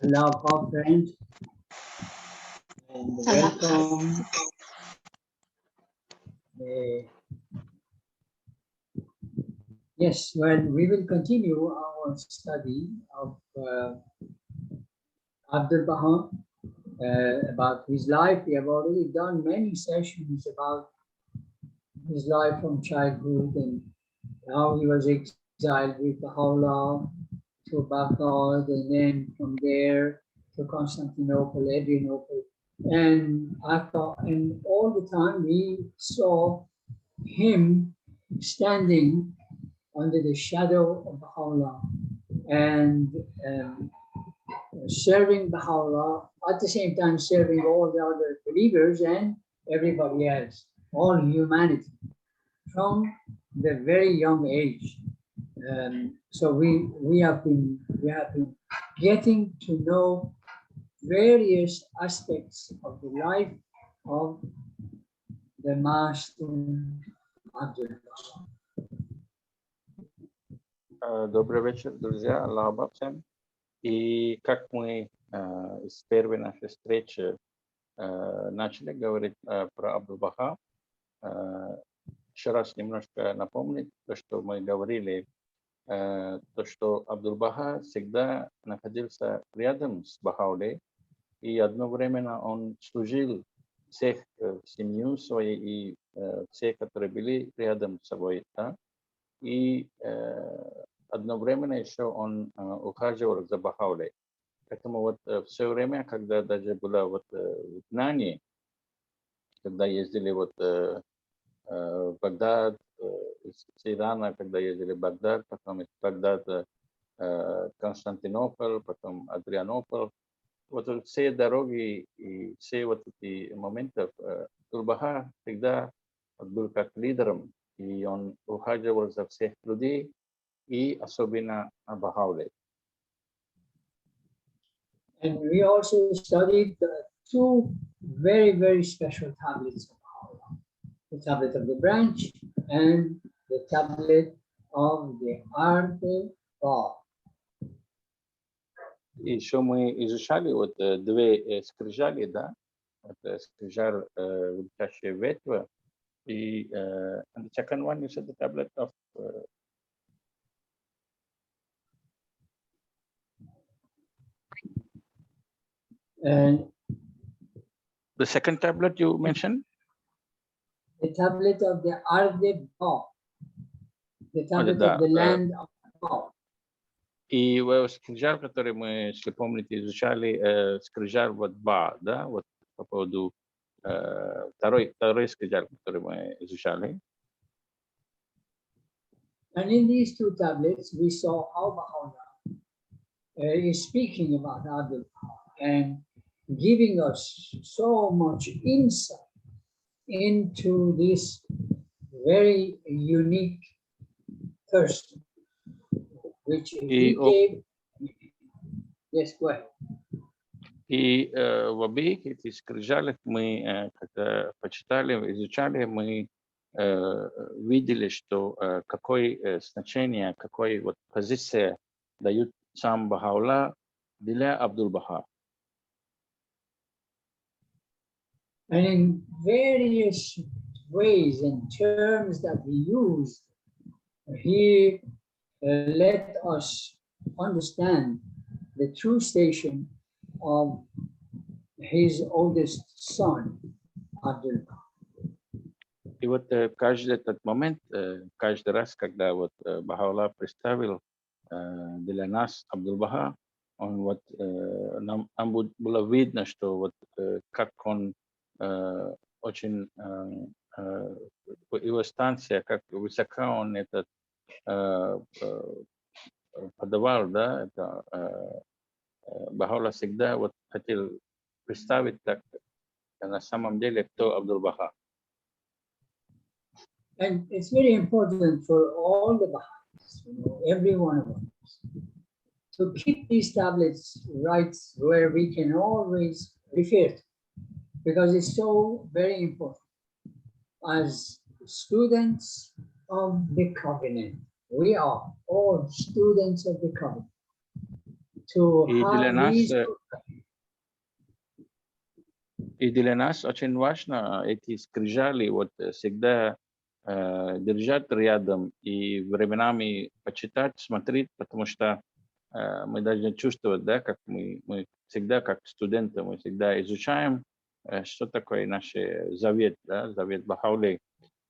Allah friends, and welcome. Yes, well, we will continue our study of Abdul Baha, about his life. We have already done many sessions about his life from childhood and how he was exiled with Baha'u'llah to Baghdad, and then from there to Constantinople, Adrianople. And all the time we saw him standing under the shadow of Baha'u'llah and serving Baha'u'llah, at the same time serving all the other believers and everybody else, all humanity, from the very young age. So we have been getting to know various aspects of the life of the Master Abdul Baha. Добрый вечер, друзья. Аллах всем. И как мы с первой нашей встречи начали говорить про Абдул-Баха, еще раз немножко напомнить то, что мы говорили, то, что Абдул-Баха всегда находился рядом с Бахаулей, и одновременно он служил всех в семью своей и все, которые были рядом с собой, да? И одновременно еще он ухаживал за Бахаулей. Поэтому вот все время, когда даже было вот в изгнании, когда ездили вот в Багдад, из Ирана, когда ездили в Багдад, потом из Багдада Константинополь, потом Адрианополь, вот все дороги и все вот эти моменты, Абдул-Баха всегда был как лидером, и он ухаживал за всех людей, и особенно Бахаулей. And we also studied the two very, very special tablets of Baha'u'llah. The tablet of the branch and the tablet of the Arde-Ba. Еще мы изучали вот две скрижали, да, это скрижаль величащая ветвь, и and the second one is the tablet of the second tablet you mentioned? The tablet of the Arde-Ba, the tablet of the land of Ba. И скрижаль, который мы, если помните, изучали, скрижаль вот Ба, да, вот по поводу второй скрижаль, который мы изучали. And in these two tablets, we saw how Baha'u'llah is speaking about Abdul Baha and giving us so much insight into this very unique person, which he gave. Yes, go ahead. И в обеих этих скрижалях мы, когда почитали, изучали, мы видели, что какое значение, какой вот позиция дают сам Бахаулlah для Абдул-Баха. And in various ways and terms that he used, he let us understand the true station of his oldest son, Abdul Baha. И вот каждый этот момент, каждый раз, когда вот Бахаулlah представил для нас Абдул-Баха, он вот нам было видно, что вот как он очень его станция, как высоко он этот подавал, да, это Бахаулlah всегда вот хотел представить так на самом деле, кто Абдул-Баха. And it's very important for all the Baha'is, every one of us, to keep these tablets right where we can always refer to, because it's so very important. As students of the covenant, we are all students of the covenant. to И have these. для нас очень важно эти скрижали вот всегда держать рядом и временами почитать, смотреть, потому что мы должны чувствовать, да, как мы всегда, как студенты, мы всегда изучаем, что такое наш завет, да, завет Бахаулы.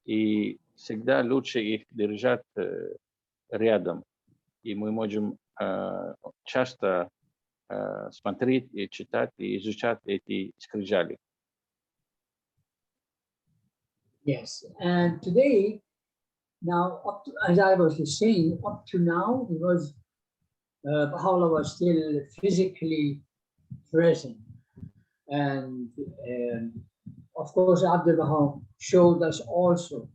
И всегда лучше их держать рядом. И мы можем часто смотреть и читать и изучать эти скрижали. Yes, and today, now, as I was saying, up to now, because Baha'u'llah was still physically present. And of course, Abdul Baha showed us also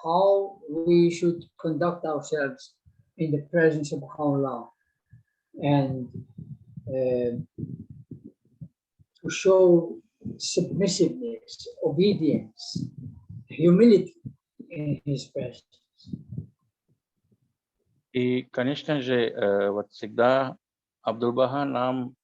how we should conduct ourselves in the presence of Baha'u'llah, and to show submissiveness, obedience, humility in his presence. И, конечно же, вот всегда Абдул-Баха нам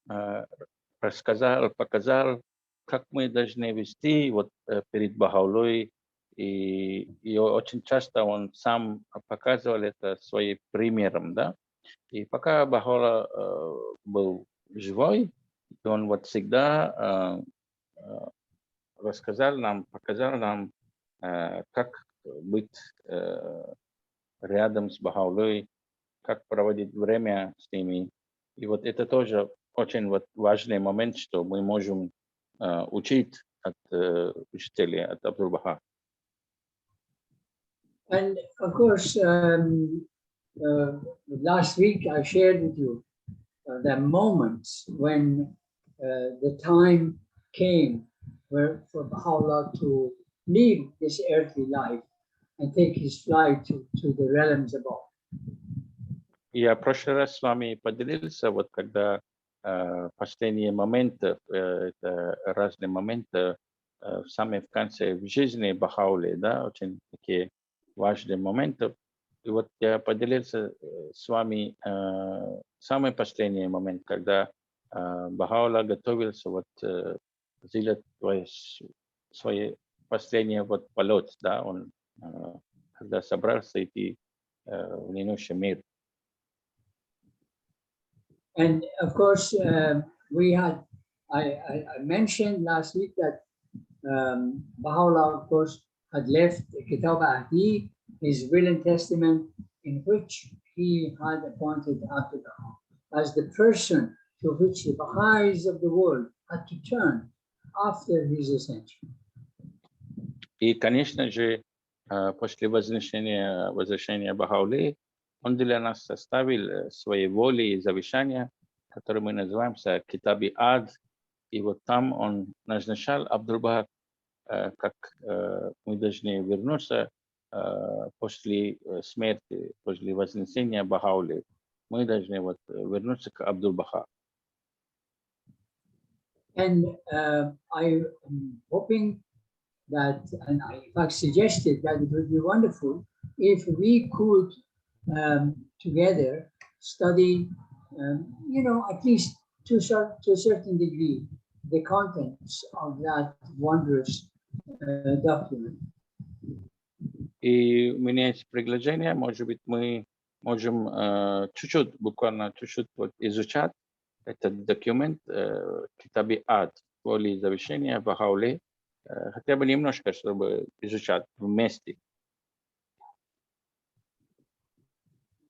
рассказал, показал, как мы должны вести вот перед Бахаулой. И очень часто он сам показывал это своим примером, да. И пока Бахаула был живой, он вот всегда рассказал нам, показал нам, как быть рядом с Бахаулой, как проводить время с ними. И вот это тоже очень вот важный момент, что мы можем учить от учителей, от Абдул-Баха. And of course, last week I shared with you the moments when the time came for Baha'u'llah to leave this earthly life and take his flight to the realms above. Я в прошлый раз с вами поделился, вот когда последние моменты, это разные моменты в самом конце в жизни Бахаули, да, очень такие важные моменты. И вот я поделился с вами самый последний момент, когда Бахаула готовился вот сделать свой последний вот полет, да, он когда собрался идти в ненущий мир. And of course, I mentioned last week that Baha'u'llah, of course, had left Kitab Ahdi, his will and testament, in which he had appointed Abdul Baha as the person to which the Baha'is of the world had to turn after his ascension. И, конечно же, после возвращения Бахаули, он для нас составил свои воли и завещания, которые мы называем Китаби Ад. И вот там он назначал Абдул-Баха, как мы должны вернуться после смерти, после вознесения Бахаули. Мы должны вот вернуться к Абдул-Баха. And I am hoping that, and I in fact suggested that it would be wonderful if we could together study, at least to a certain degree, the contents of that wondrous document. И у меня есть предложение, может быть, мы можем буквально чуть-чуть вот изучать этот документ Китаби Ад, воли завещания Бахаули, хотя бы немножко, чтобы изучать вместе.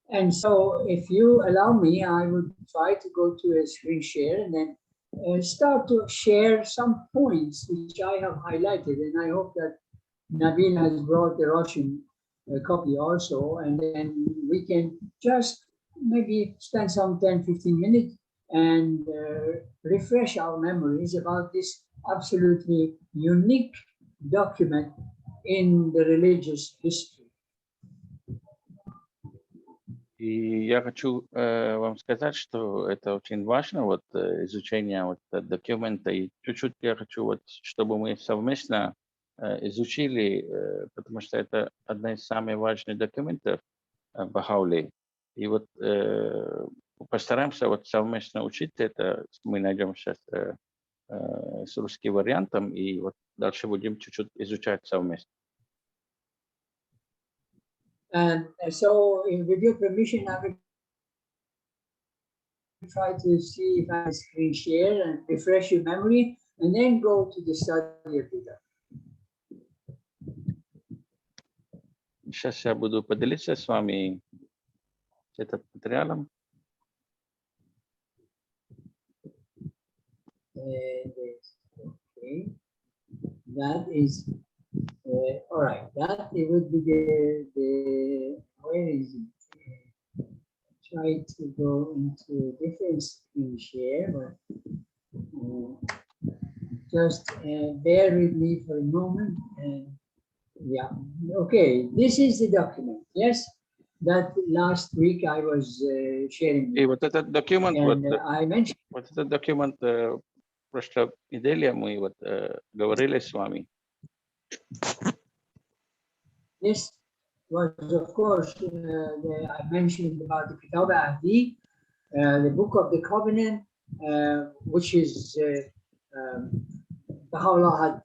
And so, if you allow me, I would try to go to a screen share and then start to share some points which I have highlighted. And I hope that Nabil has brought the Russian copy also. And then we can just maybe spend some 10-15 minutes and refresh our memories about this absolutely unique document in the religious history. И я хочу вам сказать, что это очень важно, вот изучение вот документа. И чуть-чуть я хочу, вот, чтобы мы совместно изучили, потому что это одна из самых важных документов Бахаули. И вот постараемся вот совместно учить это. Мы найдем сейчас с русским вариантом, и вот дальше будем чуть-чуть изучать совместно. And so, with your permission, I will try to see if I can screen share and refresh your memory, and then go to the study of Buddha. Сейчас я буду поделиться с вами этим материалом. Okay, that is all right. That it would be the where is it? Try to go into a different screen share, but just bear with me for a moment. And yeah, okay. This is the document. Yes, that last week I was sharing. И вот этот документ, and I mentioned. Вот этот документ прошлой неделе мы вот говорили с вами. This was, of course, I mentioned about the Kitab al-Ahdi, the Book of the Covenant, which is Baha'u'llah had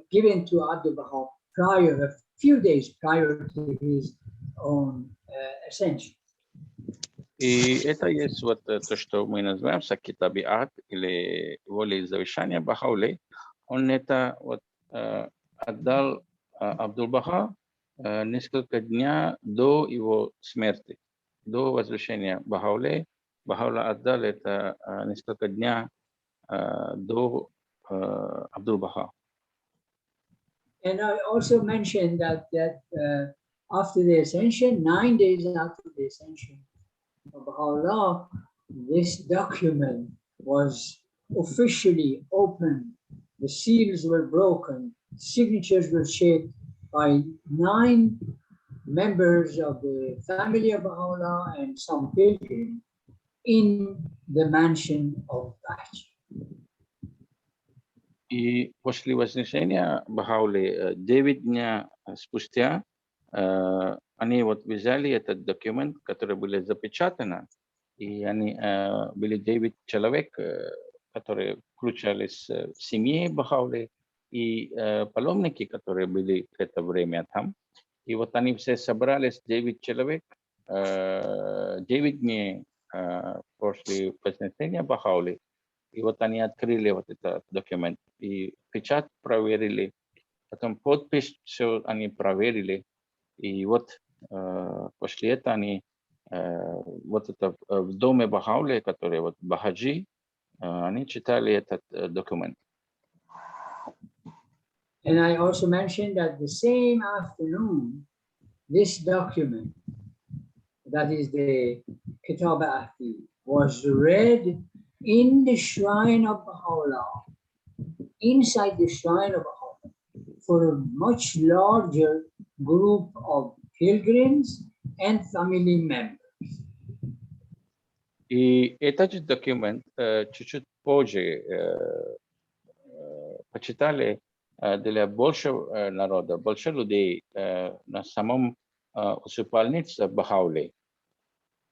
given to Abdul Baha a few days prior to his own ascension. И это есть вот то, что мы называем Китаби Ад или воля завещания Бахаулей. Он это вот отдал Абдул-Баха несколько дней до его смерти, до возвращения Бахаулей. Бахаула отдал это несколько дней до Абдул-Баха. And I also mentioned that after the ascension, 9 days after the ascension of Baha'u'llah, this document was officially opened. The seals were broken, signatures were shaped by 9 members of the family of Baha'u'llah and some pilgrims in the mansion of Bahji. И после вознесения Бахаули 9 дней спустя они вот взяли этот документ, который были запечатаны, и они были 9 человек, которые включались в семье Бахаули, и паломники, которые были в это время там. И вот они все собрались, 9 человек, 9 дней после вознесения Бахаули. И вот они открыли вот этот документ, и печать проверили, потом подпись все они проверили, и вот после этого они вот это в доме Бахаули, который вот Бахаджи, они читали этот документ. And I also mentioned that the same afternoon, this document, that is the Kitab al-Ahdi, was read in the shrine of Baha'u'llah, inside the shrine of Baha'u'llah, for a much larger group of pilgrims and family members. И этот документ чуть-чуть позже почитали для большего народа, больше людей на самом усыпальнице Бахаули.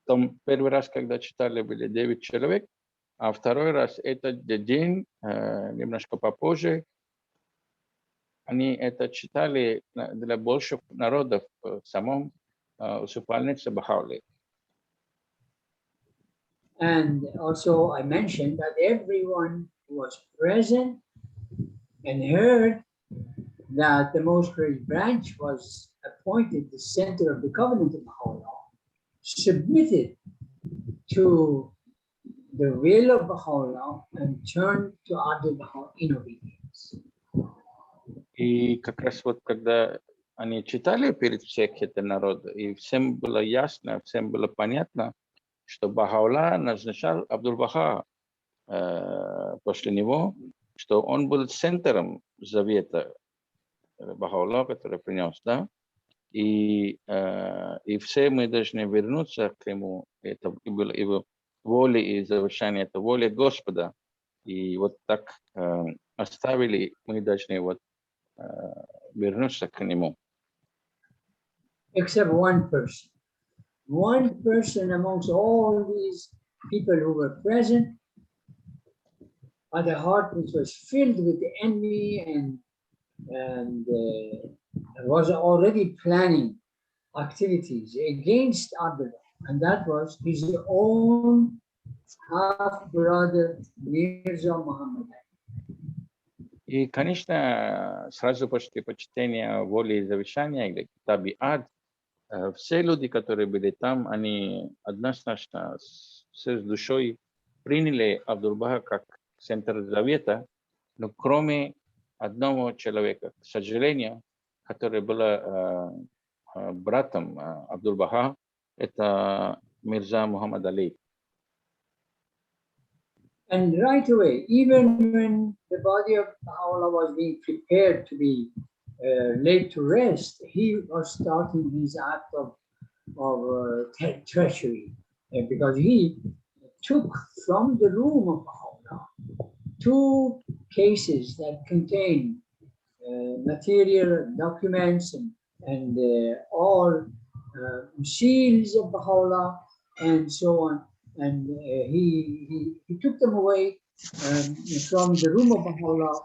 Там первый раз, когда читали, были 9 человек, а второй раз этот день, немножко попозже, они это читали для больших народов в самом усыпальнице Бахаули. And also I mentioned that everyone was present and heard that the Most Great Branch was appointed the center of the covenant of Baha'u'llah, submitted to the will of Baha'u'llah and turned to Abdul Baha in obedience. И как раз вот когда они читали перед всех это народ, и всем было ясно, всем было понятно, что Бахаулlah назначал Абдул-Баха после него, что он был центром завета Бахаулlah, который принес, да, и все мы должны вернуться к нему, это было его воля и завершение, это воля Господа, и вот так оставили, мы должны вот вернуться к нему. Except one person amongst all these people who were present, but a heart which was filled with envy and was already planning activities against Abdullah, and that was his own half-brother Mirza Muhammad. И, конечно, сразу после почтения воли и завещания или табиат, все люди, которые были там, они однозначно все с душой приняли Абдул-Баха как центр завета, но кроме одного человека, к сожалению, который был братом Абдул-Баха, это Мирза Мухаммад Али. And right away, even when the body of Baha'u'llah was being prepared to be laid to rest, he was starting his act of treachery, because he took from the room of Baha'u'llah 2 cases that contain material documents and all seals of Baha'u'llah and so on. And he took them away from the room of Baha'u'llah,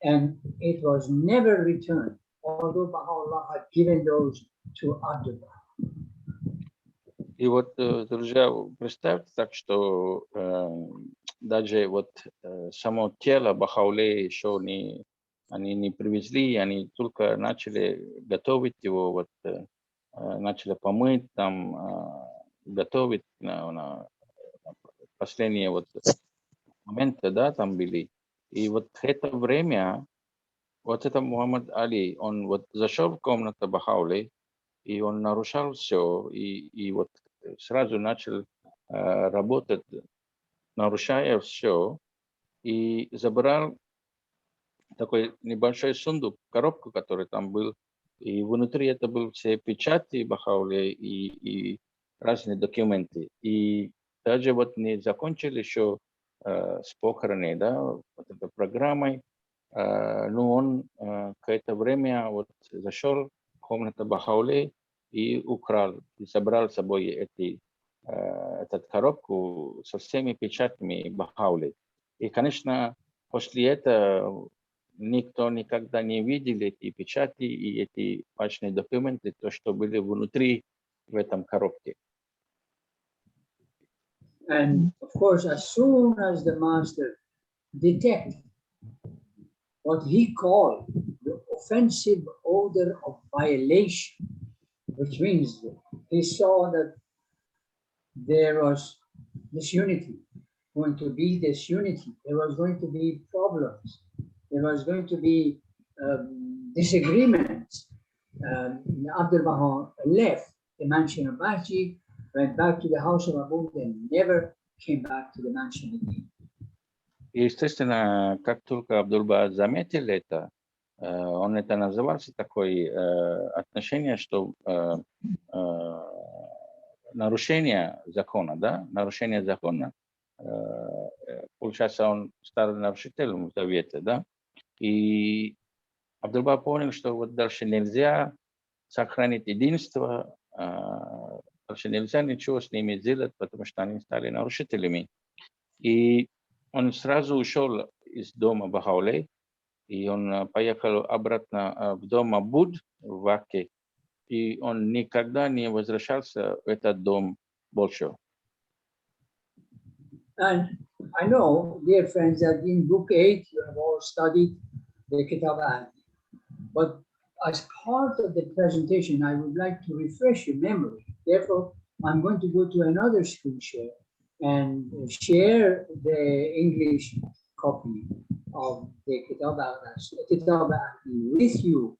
and it was never returned, although Baha'u'llah had given those to Abdullah. И вот, друзья, представьте так, что даже вот само тело Бахауле еще они не привезли, они только начали готовить его, вот начали помыть, там готовить на последние вот моменты, да, там были. И вот это время, вот это Мухаммад Али, он вот зашел в комнату Бахауле, и он нарушал все, и вот сразу начал работать, нарушая все, и забрал такой небольшой сундук, коробку, который там был, и внутри это были все печати Бахауле и разные документы. И даже вот не закончили еще с похороной, да, вот этой программой, но он какое-то время вот зашел в комнату Бахауле и украл, и забрал с собой эту коробку со всеми печатями Бахауле. И, конечно, после этого никто никогда не видел эти печати и эти важные документы, то, что были внутри в этом коробке. And of course, as soon as the master detected what he called the offensive odor of violation, which means he saw that there was disunity, going to be disunity, there was going to be problems, there was going to be disagreements. Abdul Baha left the mansion of Baji, went back to the house of Abu, and never came back to the mansion again. Естественно, как только Абдул-Баха заметил это, он это назывался такое отношение, что нарушение закона, да, нарушение закона, получается, он стал нарушителем в завете, да, и Абдул-Баха понял, что вот дальше нельзя сохранить единство, дальше нельзя ничего с ними сделать, потому что они стали нарушителями. И он сразу ушел из дома Бахауле, и он поехал обратно в дом Абуд в Ваке, и он никогда не возвращался в этот дом больше. And I know, dear friends, that in Book 8 you have all studied the Kitab al-Ahdi. But as part of the presentation, I would like to refresh your memory. Therefore, I'm going to go to another screen share and share the English copy of the Kitab al-Ahdi with you,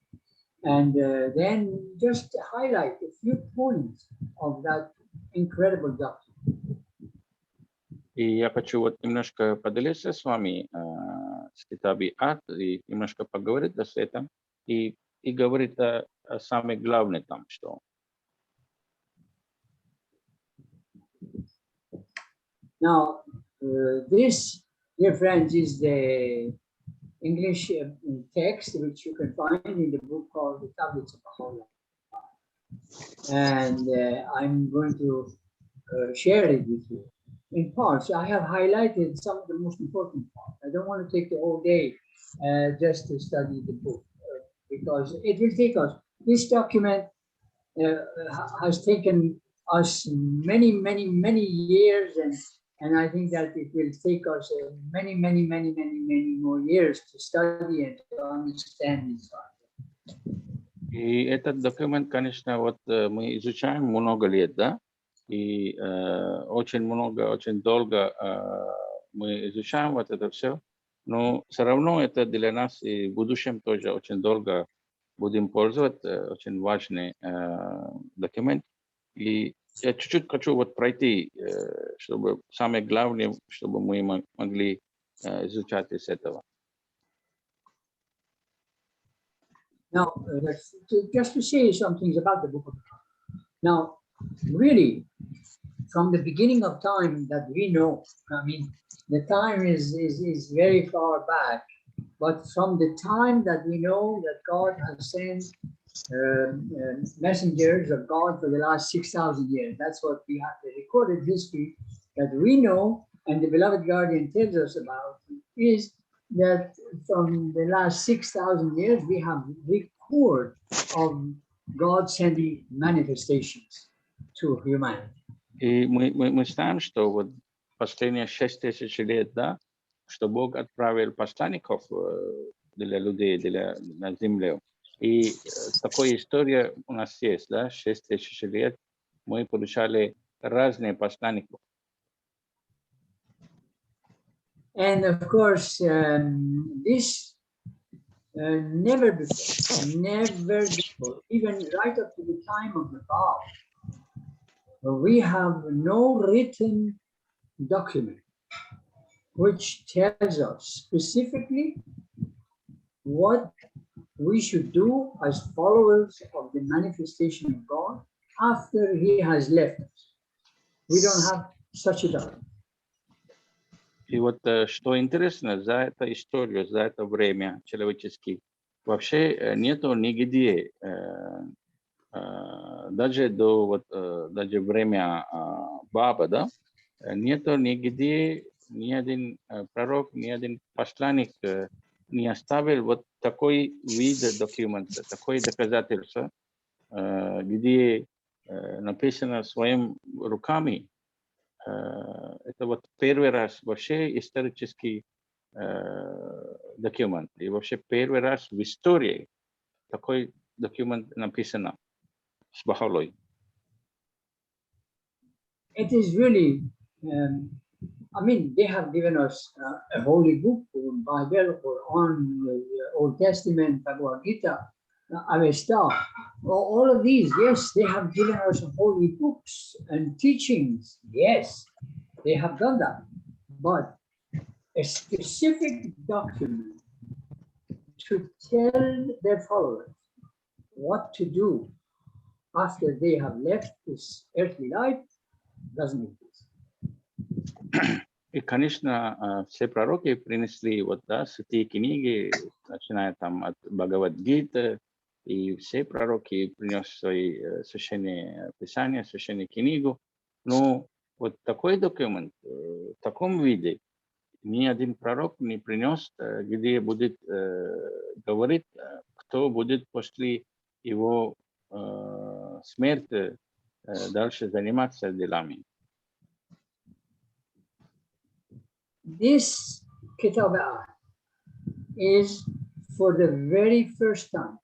and then just highlight a few points of that incredible document. И я хочу вот немножко поделиться с вами с Китаби Ад и немножко поговорить о этом и говорить о самое главное там, что. Now, this, dear friends, is the English text which you can find in the book called The Tablets of Baha'u'llah. And I'm going to share it with you. in parts. I have highlighted some of the most important parts. I don't want to take the whole day just to study the book because it will take us. This document has taken us many years, and I think that it will take us many more years to study and to understand this. И этот документ, конечно, вот мы изучаем много лет, да, и очень долго мы изучаем вот это все, но все равно это для нас и в будущем тоже очень долго будем пользоваться, очень важный документ. И я чуть-чуть хочу вот пройти, чтобы самое главное, чтобы мы могли изучать из этого. Now, just to say some things about the book of the Quran. Now, really, from the beginning of time that we know, I mean, the time is very far back, but from the time that we know that God has sent messengers of God for the last 6,000 years, that's what we have, the recorded history that we know, and the beloved guardian tells us about, is that from the last 6,000 years, we have record of God sending manifestations to humanity. И мы знаем, что вот последние 6000 лет, да, что Бог отправил посланников для людей, на землю. И такая история у нас есть, да, 6000 лет мы получали разные посланников. And of course, this never before, even right up to the time of the Prophet, we have no written document which tells us specifically what we should do as followers of the manifestation of God after He has left us. We don't have such a document. И вот что интересно, за эту историю, за это время человеческое, вообще нету нигде, даже даже время Баба, да, нету нигде ни один пророк, ни один посланник не оставил вот такой вид документа, такое доказательство, где написано своими руками. Это вот первый раз вообще исторический документ. И вообще первый раз в истории такой документ написано с Бахаулой. It is really, I mean, they have given us a holy book, Bible, Quran, Old Testament, Bhagavad Gita, Avesta. All of these, yes, they have given us holy books and teachings. Yes, they have done that. But a specific document to tell their followers what to do after they have left this earthly life doesn't exist. И, конечно, все пророки принесли вот, да, святые книги, начиная там от Бхагавад-гиты, и все пророки принесли свои священные писания, священную книгу. Но вот такой документ в таком виде ни один пророк не принес, где будет говорить, кто будет после его смерти дальше заниматься делами. This Kitab is for the very first time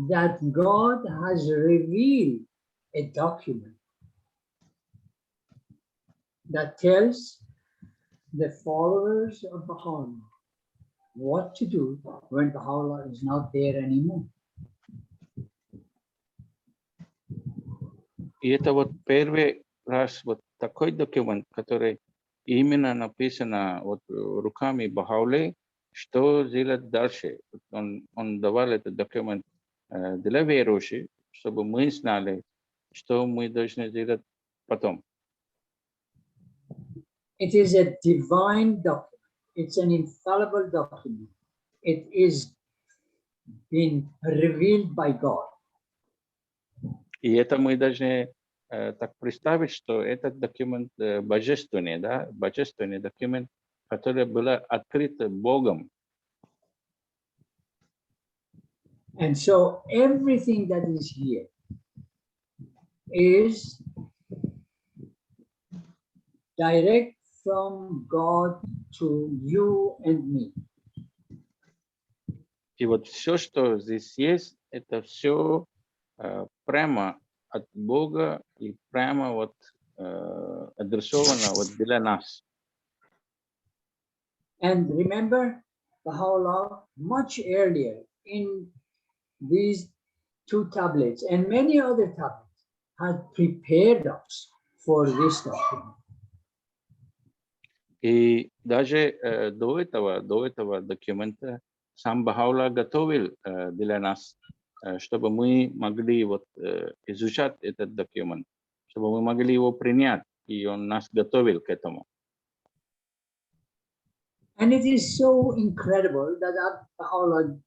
that God has revealed a document that tells the followers of Baha'u'llah what to do when Baha'u'llah is not there anymore. И это вот первый раз вот такой документ, который именно написано вот руками Бахаулы, что делать дальше. Он давал этот документ для верующих, чтобы мы знали, что мы должны делать потом. It is a divine document. It's an infallible document. It is been revealed by God. И это мы должны так представить, что этот документ божественный, да, божественный документ, который был открыт Богом. And so everything that is here is direct from God to you and me. И вот все, что здесь есть, это все прямо от Бога и прямо вот адресовано вот для нас. And remember, Baha'u'llah, much earlier in these two tablets and many other tablets had prepared us for this document. И даже до этого документа сам Баха'у'ллах готовил для нас, чтобы мы могли вот изучать этот документ, чтобы мы могли его принять, и он нас готовил к этому. And it is so incredible that Baha'u'llah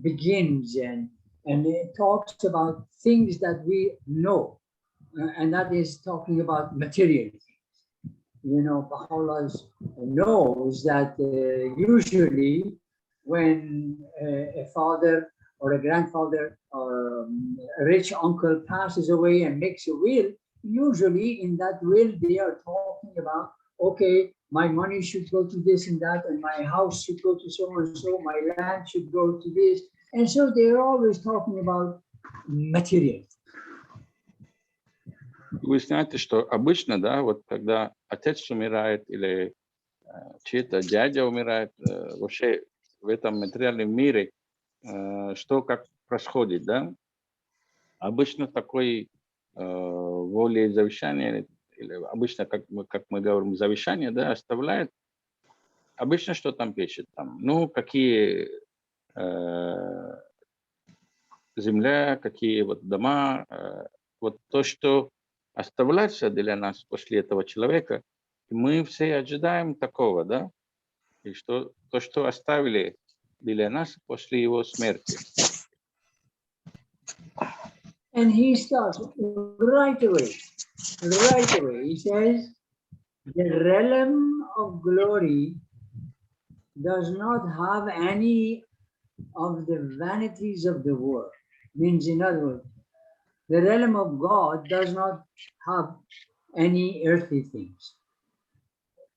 begins and it talks about things that we know, and that is talking about material things. You know, Baha'u'llah knows that usually when a father or a grandfather or a rich uncle passes away and makes a will, usually in that will they are talking about, okay, my money should go to this and that, and my house should go to so and so, my land should go to this. And so they're always talking about material. Вы знаете, что обычно, да, вот когда отец умирает или чей-то дядя умирает, вообще в этом материальном мире, что как происходит, да? Обычно такой волей завещания, или обычно, как мы говорим, завещание, да, оставляет. Обычно что там пишет? Там, ну, какие земля, какие вот дома, вот то, что оставляется для нас после этого человека, мы все ожидаем такого, да? И что то, что оставили для нас после его смерти. And he starts right away. He says, the realm of glory does not have any of the vanities of the world. Means, in other words, the realm of God does not have any earthly things.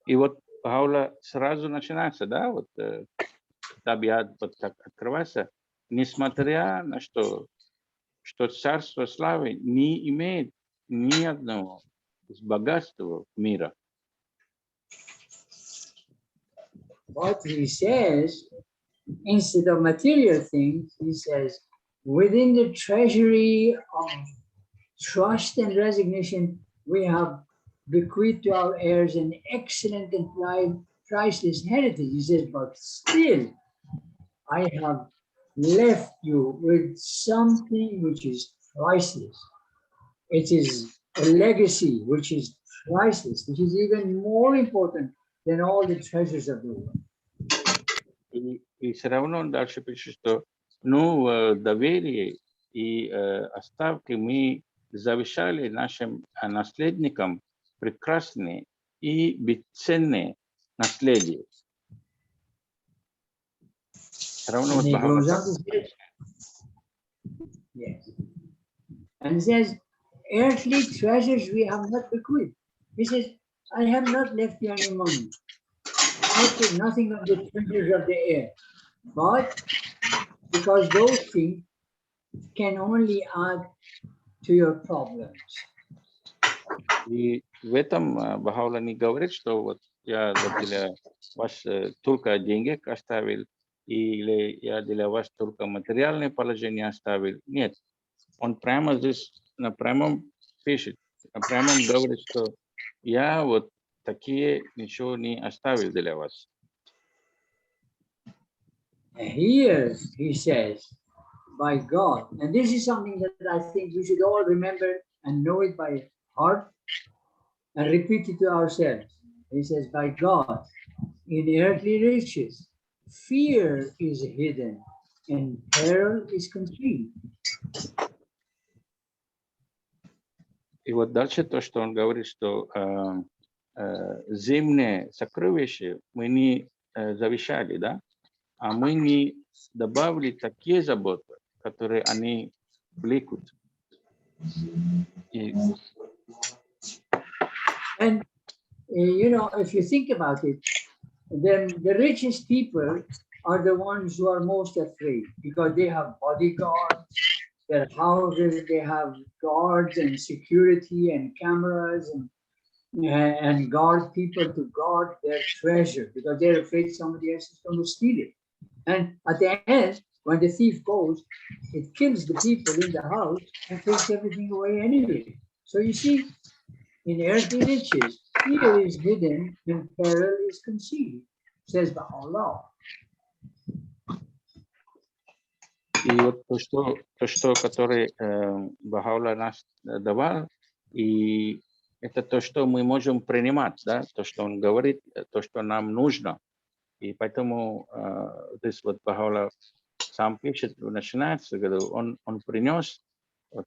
И вот Паула сразу начинается, да, вот табиат вот так открывается, несмотря на что царство славы не имеет ни одного из богатства мира. But he says, instead of material things, he says, within the treasury of trust and resignation, we have bequeathed to our heirs an excellent and priceless heritage. He says, but still, I have left you with something which is priceless. It is a legacy which is priceless, which is even more important than all the treasures of the world. И все равно он дальше пишет, что ну, доверие и оставки мы завещали нашим наследникам прекрасные и бесценные наследие. Все равно вот yes. And he says, earthly treasures we have not bequeathed. He says, I have not left you any money. Nothing of the treasures of the air. But because those things can only add to your problems. И в этом Баха'у'ллах не говорит, что вот я для вас только денег оставил, или я для вас только материальное положение оставил. Нет, он прямо здесь на прямом пишет, на прямом говорит, что я вот такие ничего не оставил для вас. Here he says, by God, and this is something that I think we should all remember and know it by heart and repeat it to ourselves. He says, by God, in earthly riches, fear is hidden and peril is concealed. И вот дальше то, что он говорит, что земные сокровища мы не завещали, да, а мы не добавили такие заботы, которые они влекут. И And if you think about it, then the richest people are the ones who are most afraid because they have bodyguards, their houses, they have guards and security and cameras and guard people to guard their treasure because they're afraid somebody else is going to steal it. And at the end, when the thief goes, it kills the people in the house and takes everything away anyway. So you see, in earthly riches, fear is hidden and peril is concealed, says Allah. И вот то, что который Бахаулла нас давал, и это то, что мы можем принимать, да, то, что он говорит, то, что нам нужно. И поэтому здесь вот Бахаулла сам пишет, начинается, он принес, вот,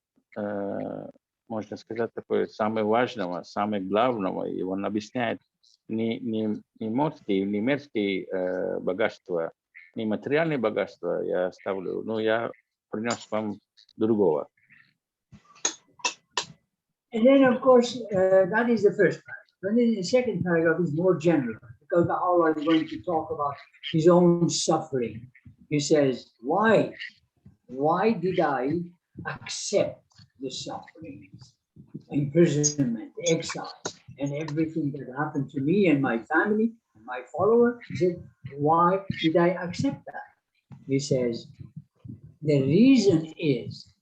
можно сказать, такое самое важное, самое главное, и он объясняет не мирские богатства, не материальные богатства я оставлю, но я принес вам другого. And then, of course, that is the first paragraph. And then the second paragraph is more general because Allah is going to talk about his own suffering. He says, why did I accept the sufferings, imprisonment, exile, and everything that happened to me and my family, and my followers? He said, why did I accept that? He says, the reason is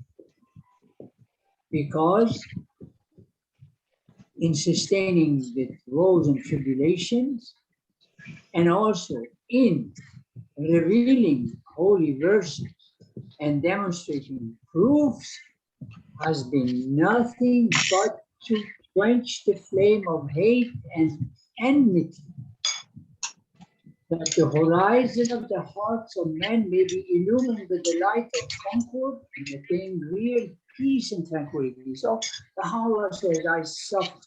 because in sustaining the woes and tribulations, and also in revealing holy verses and demonstrating proofs, has been nothing but to quench the flame of hate and enmity, that the horizon of the hearts of men may be illumined with the light of concord and attain real peace and tranquility. So the Allah says, I suffered.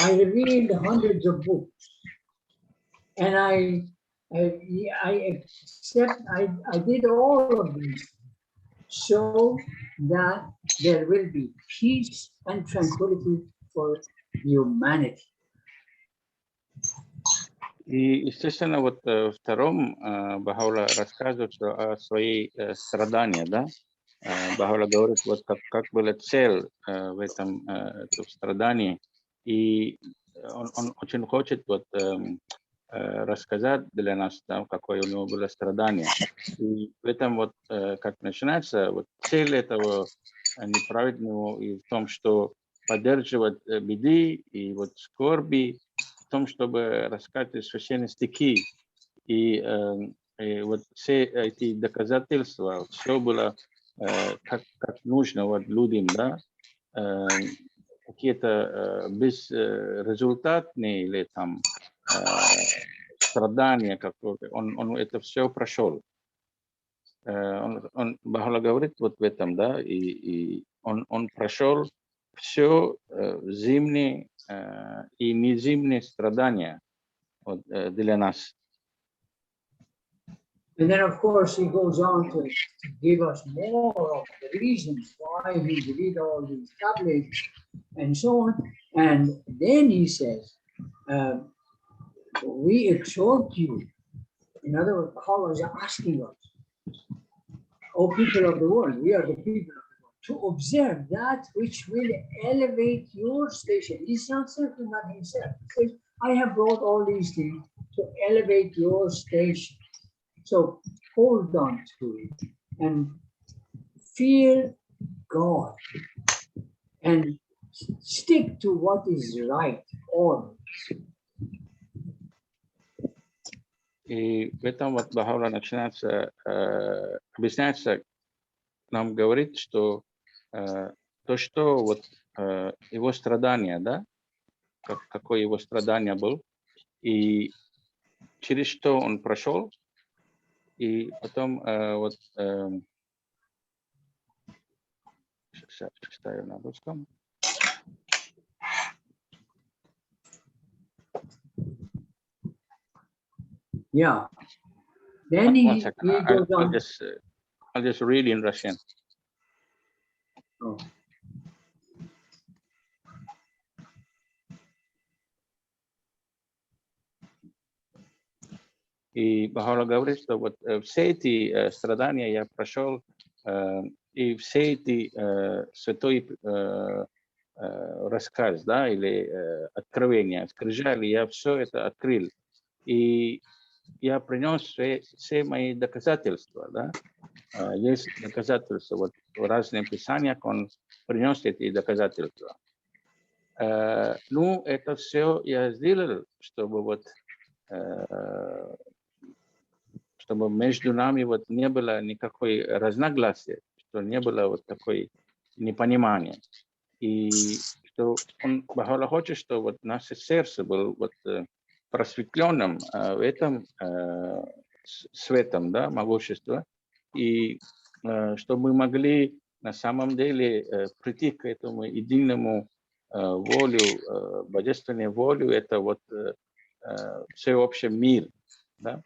I revealed hundreds of books, and I did all of these so that there will be peace and tranquility for humanity. И, естественно, вот в втором Бахаулла рассказывает о свои страдания, да? Бахаулла говорит, вот как была цель в этом страдании, и он очень хочет вот рассказать для нас, да, какое у него было страдание. И в этом вот, как начинается, вот цель этого неправедного и в том, что поддерживать беды и вот скорби, в том, чтобы рассказать священные стихи. И вот все эти доказательства, все было как нужно вот людям, да, какие-то безрезультатные или там страдания, он это все прошел. Он Бахаулла говорит вот в этом, да, и он прошел все зимние и незимние страдания вот, для нас. And then, of course, he goes on to give us more of the reasons why he did all these tablets and so on. And then he says, we exhort you. In other words, Allah is asking us, O people of the world, we are the people of the world, to observe that which will elevate your station. He's not certainly not himself. He says, I have brought all these things to elevate your station. So hold on to it and fear God and stick to what is right always. И в этом вот Бахаулла начинается, объясняется, нам говорит, что то, что вот его страдания, да, какое его страдание был, и через что он прошел, и потом вот читаю на русском. Yeah. Then One he second. goes on. I'll just read in Russian. Oh. И Бахаула говорит, что вот все эти страдания я прошел, и все эти святой рассказ, да, или откровение, скрижали, я все это открыл. И я принес все мои доказательства, да. Есть доказательства, вот в разных писаниях он принес эти доказательства. Ну, это все я сделал, чтобы вот чтобы между нами вот не было никакой разногласия, что не было вот такой непонимания. И что он Бахаула хочет, что вот наше сердце было вот просветленным в этом светом, да, могущества, и чтобы мы могли на самом деле прийти к этому единому волю, божественной волю, это вот всеобщий мир, да.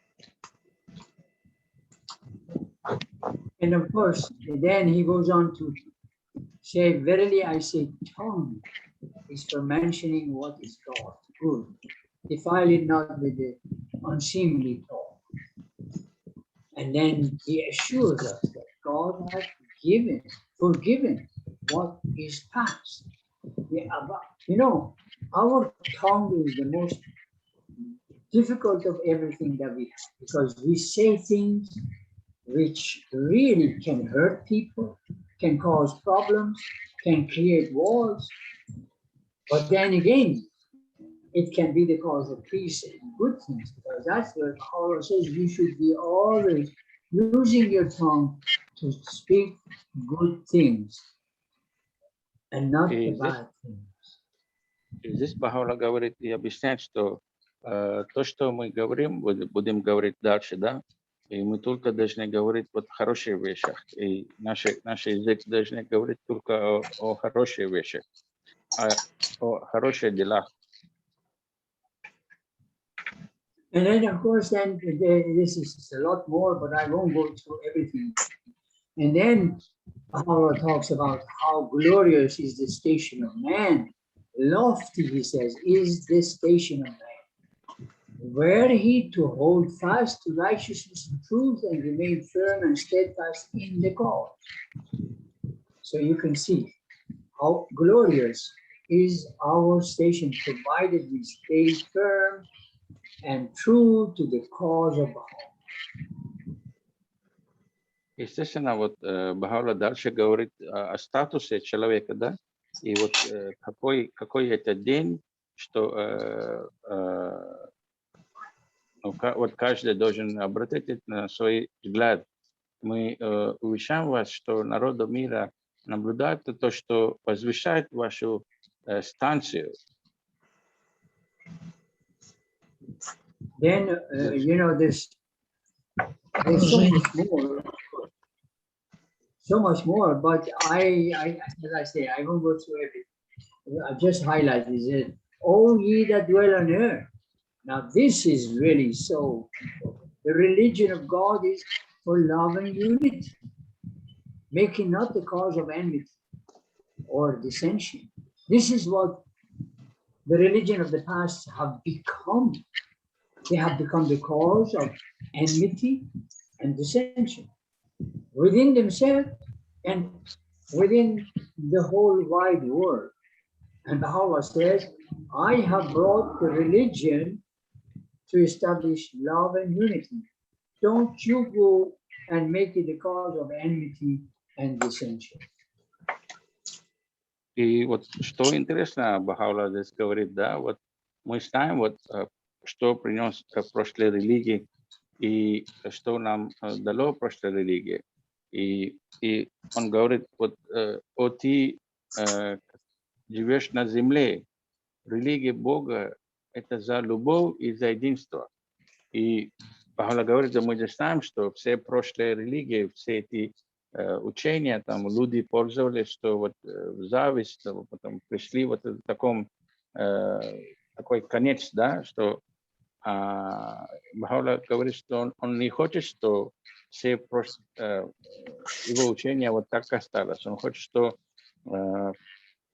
And of course, then he goes on to say, verily I say, tongue is for mentioning what is God, good. Defile it not with the unseemly talk. And then he assures us that God has forgiven what is past. You know, our tongue is the most difficult of everything that we have, because we say things which really can hurt people, can cause problems, can create wars. But then again, it can be the cause of peace and good things, because that's what Allah says, you should be always using your tongue to speak good things and not the bad things. Здесь Бахаула говорит и объясняет, что то, что мы говорим, будем говорить дальше, да, и мы только должны говорить вот о хороших вещах, и наш язык должен говорить только о хороших вещах, о хороших делах. And then, of course, then this is a lot more, but I won't go through everything. And then Allah talks about how glorious is the station of man. Lofty, he says, is the station of man. Were he to hold fast to righteousness and truth and remain firm and steadfast in the cause. So you can see how glorious is our station, provided we stay firm and true to the cause of Baha'u'llah. Естественно, вот Бахаула дальше говорит о статусе человека, да, и вот какой это день, что вот каждый должен обратить на свой взгляд. Мы увещаем вас, что народу мира наблюдает то, что возвышает вашу станцию. Then, you know, there's so much more, but I as I say, I won't go through everything. I just highlight is it, oh ye that dwell on earth. Now this is really so important. The religion of God is for love and unity, making not the cause of enmity or dissension. This is what the religion of the past have become. They have become the cause of enmity and dissension within themselves and within the whole wide world. And Baha'u'llah says, I have brought the religion to establish love and unity. Don't you go and make it the cause of enmity and dissension. И вот что интересно, Бахаула здесь говорит, да, вот мы знаем, вот что принес прошлой религии и что нам дало прошлой религии. И он говорит, вот ты живешь на земле, религия Бога – это за любовь и за единство. И Бахаула говорит, что мы знаем, что все прошлые религии, все эти учения, там люди пользовались, что вот зависть, потом пришли вот в такой конец, да, что Бахаула говорит, что он не хочет, что все его учение вот так осталось. Он хочет, что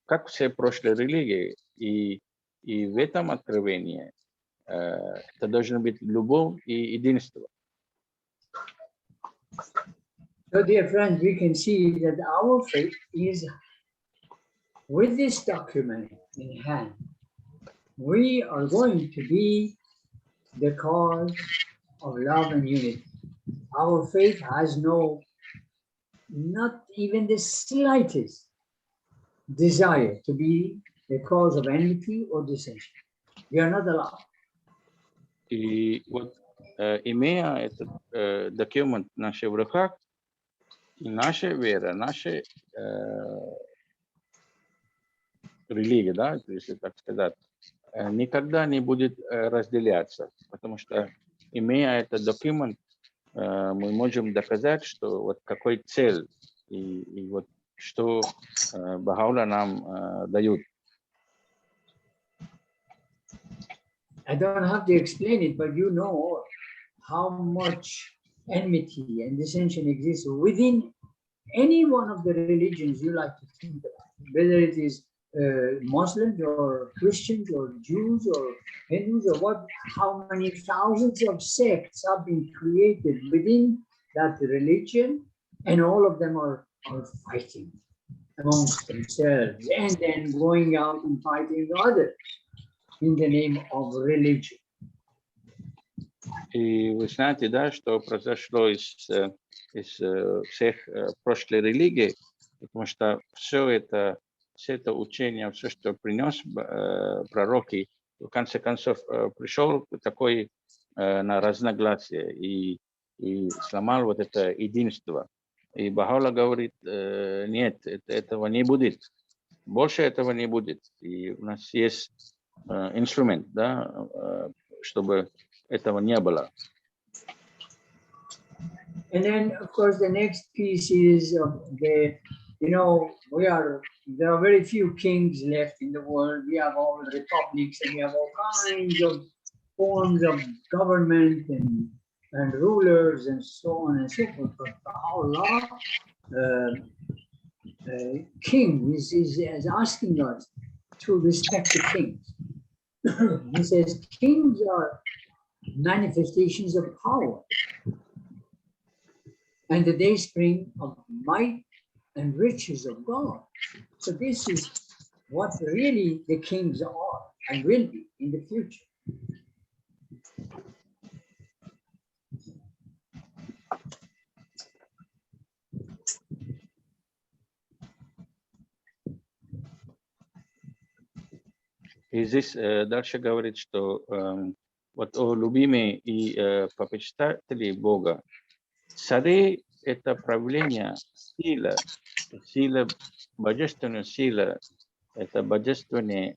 как все прошлые религии, и в этом откровении это должно быть любовь и единство. So, dear friends, we can see that our faith is with this document in hand. We are going to be the cause of love and unity. Our faith has not even the slightest desire to be the cause of enmity or dissension. We are not allowed. И вот, имея этот документ в наших руках, и наша вера, наша религия, да, если так сказать, никогда не будет разделяться, потому что, имея этот документ, мы можем доказать, что вот какой цель и вот что Бахаула нам дают. I don't have to explain it, but you know how much enmity and dissension exists within any one of the religions you like to think about, whether it is Muslims or Christians or Jews or Hindus or what, how many thousands of sects have been created within that religion, and all of them are fighting amongst themselves and then going out and fighting others in the name of religion. И вы знаете, да, что произошло из всех прошлых религий, потому что все это учение, все, что принес пророки, в конце концов пришел такой на разногласие и сломал вот это единство. И Бахаула говорит, нет, этого не будет, больше этого не будет. И у нас есть инструмент, да, чтобы этого не было. And then, of course, the next piece is there are very few kings left in the world. We have all republics and we have all kinds of forms of government and rulers and so on and so forth. But Allah, King is asking us to respect the kings. He says kings are manifestations of power, and the dayspring of might and riches of God. So this is what really the kings are and will be in the future. И здесь дальше говорит, что вот о любимые и попечители Бога. Цари – это правление, сила, божественная сила, это божественная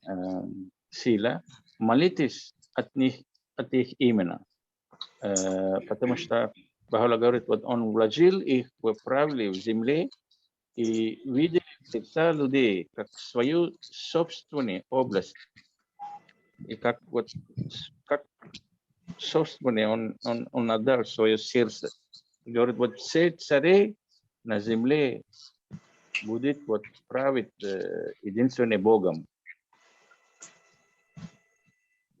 сила. Молитесь от их имени, потому что Бахаула говорит, вот он вложил их в правили в земле и видел сердца людей как свою собственную область. И как собственное он отдал свое сердце. И говорит, вот все цари на земле будут вот править единственным Богом.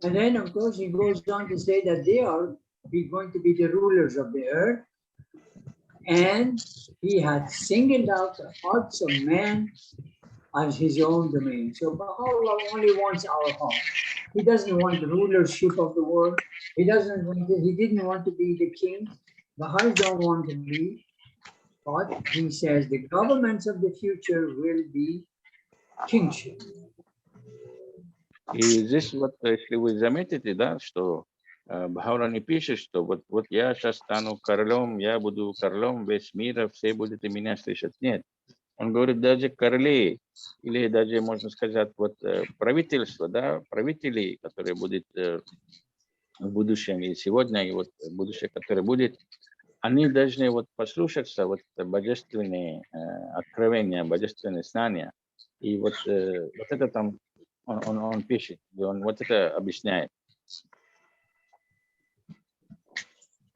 And then, of course, he goes on to say that they are going to be the rulers of the earth, and he had singled out the hearts of man as his own domain. So Baha'u'llah only wants our heart. He doesn't want the rulership of the world. He didn't want to be the king. Baha'is don't want to be. But he says the governments of the future will be kingship. И здесь вот, если вы заметите, да, что Бахаула не пишет, что вот я сейчас стану королем, я буду королем весь мира, все будут и меня слышать. Нет. Он говорит, даже короли, или даже, можно сказать, вот правительство, да, правители, которые будут в будущем, и сегодня, и вот будущее, которое будет, они должны вот послушаться вот божественные откровения, божественные знания. И вот это там он пишет, он вот это объясняет.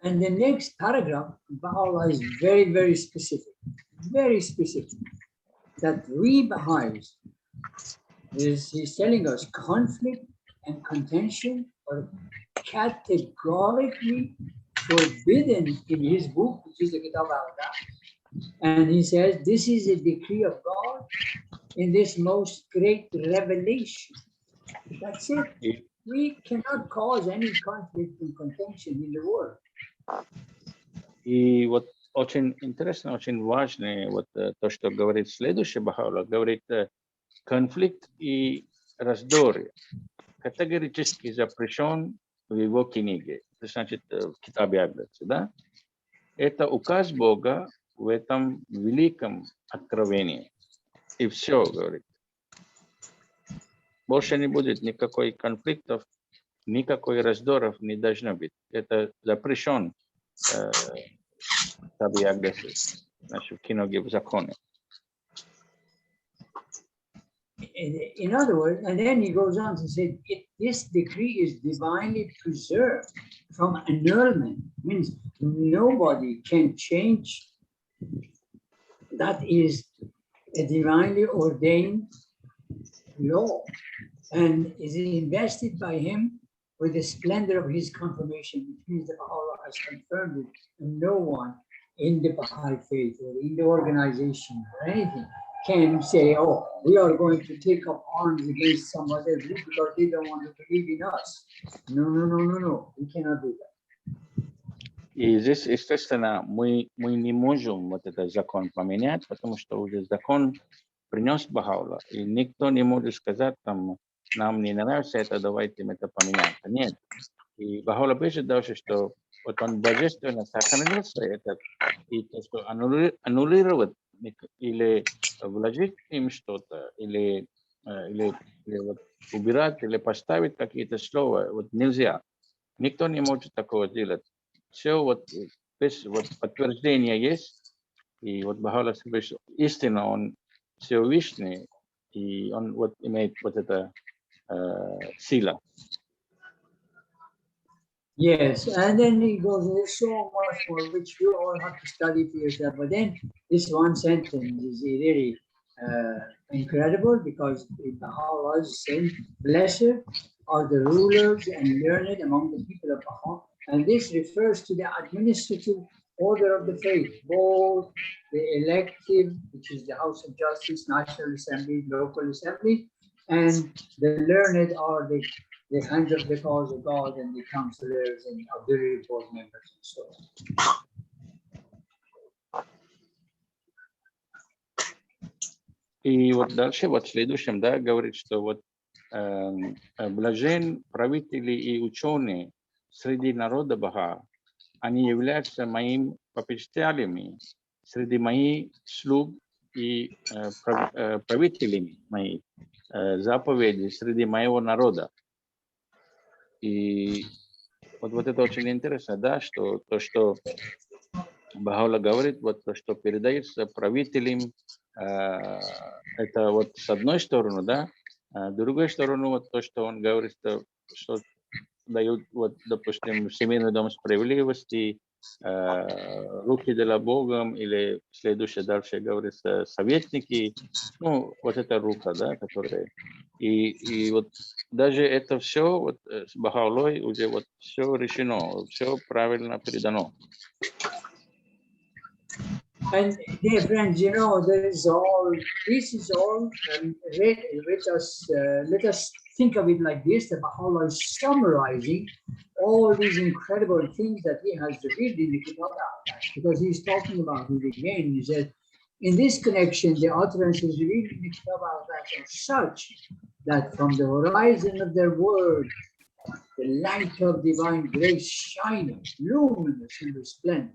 And the next paragraph, Baha'u'llah is very, very specific, that we Baha'is, he's telling us conflict and contention are categorically forbidden in his book, which is the Kitab al-Adab. And he says, this is a decree of God in this most great revelation. That's it. We cannot cause any conflict and contention in the world. И вот очень интересно, очень важно вот то, что говорит следующий Баха'у'ллах, говорит, конфликт и раздоры категорически запрещен в его книге, это значит в Китабе Агдаса, да? Это указ Бога в этом великом откровении. И все, говорит. Больше не будет никакой конфликтов, никакой раздоров не должно быть. Это запрещен в Китабе Агдаса, значит, в книге в законе. In other words, and then he goes on to say, this decree is divinely preserved from annulment. Means nobody can change. That is a divinely ordained law, and is invested by him with the splendor of his confirmation, which means that Allah has confirmed it, and no one in the Baha'i faith or in the organization or anything can say, oh, we are going to take up arms against some other group because they don't want to believe in us. No. We cannot do that. И здесь, естественно, мы не можем вот этот закон поменять, потому что уже закон принес Баха'у'ллах, и никто не может сказать, там, нам не нравится это, давайте это поменяем. Нет. И Баха'у'ллах пишет дальше, что вот он божественно сохранился этот, и то, что аннулировать или вложить им что-то, или вот убирать, или поставить какие-то слова, вот нельзя. Никто не может такого делать. Все вот, вот подтверждение есть, и вот Баха'у'ллах истинно он Всевышний, и он вот имеет вот это сила. Yes, and then he goes, there's so much more which you all have to study for yourself. But then this one sentence is really incredible, because Baha'u'llah is saying, blessed are the rulers and learned among the people of Baha'. And this refers to the administrative order of the faith, both the elective, which is the House of Justice, National Assembly, Local Assembly, and the learned are the hands of the cause of God and the counselors and auxiliary board members and so on. И вот дальше, вот в следующем, да, говорит, что вот блажен правители и ученые среди народа Баха, они являются моими попечителями среди моих слуг и правителями моих заповедей среди моего народа. И вот это очень интересно, да, что то, что Баха'у'ллах говорит, вот то, что передается правителям, это вот с одной стороны, да, а с другой стороны, вот то, что он говорит, что дают, вот, допустим, семейный дом справедливости, руки дела Богом, или следующее дальше говорится советники, ну, вот эта рука, да, которая, и вот даже это все, вот с Баха'у'ллой уже вот все решено, все правильно передано. And dear friends, you know, this is all, let us think of it like this, that Baha'u'llah is summarizing all these incredible things that he has revealed in the Kitab, because he's talking about it again. He says, in this connection, the utterances revealed in the Kitab are such that from the horizon of their word, the light of divine grace shining, luminous in the splendor.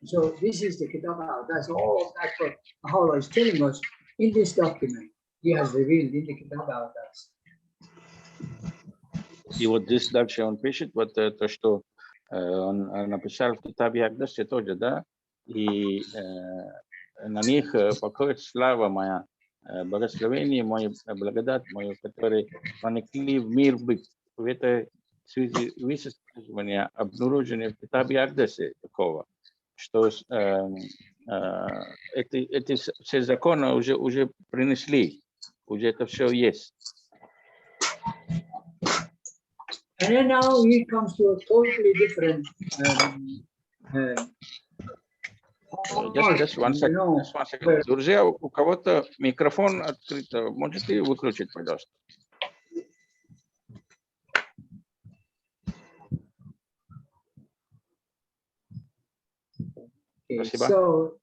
So this is the Kitab al-That's all of that what Baha'u'llah is telling us in this document. He has revealed in the Kitab al-That's. И вот здесь дальше он пишет вот то, что он написал в Китабе Агдаса тоже, да, и на них покоит слава моя, благословение мое, благодать мою, которые проникли в мир быть. В этой в связи с исследованием обнаружения в Китабе Агдесе такого, что эти все законы уже принесли, уже это все есть. And then now he comes to a totally different Just one second. Друзья, у кого-то микрофон открыт. Можете выключить, пожалуйста? Okay, so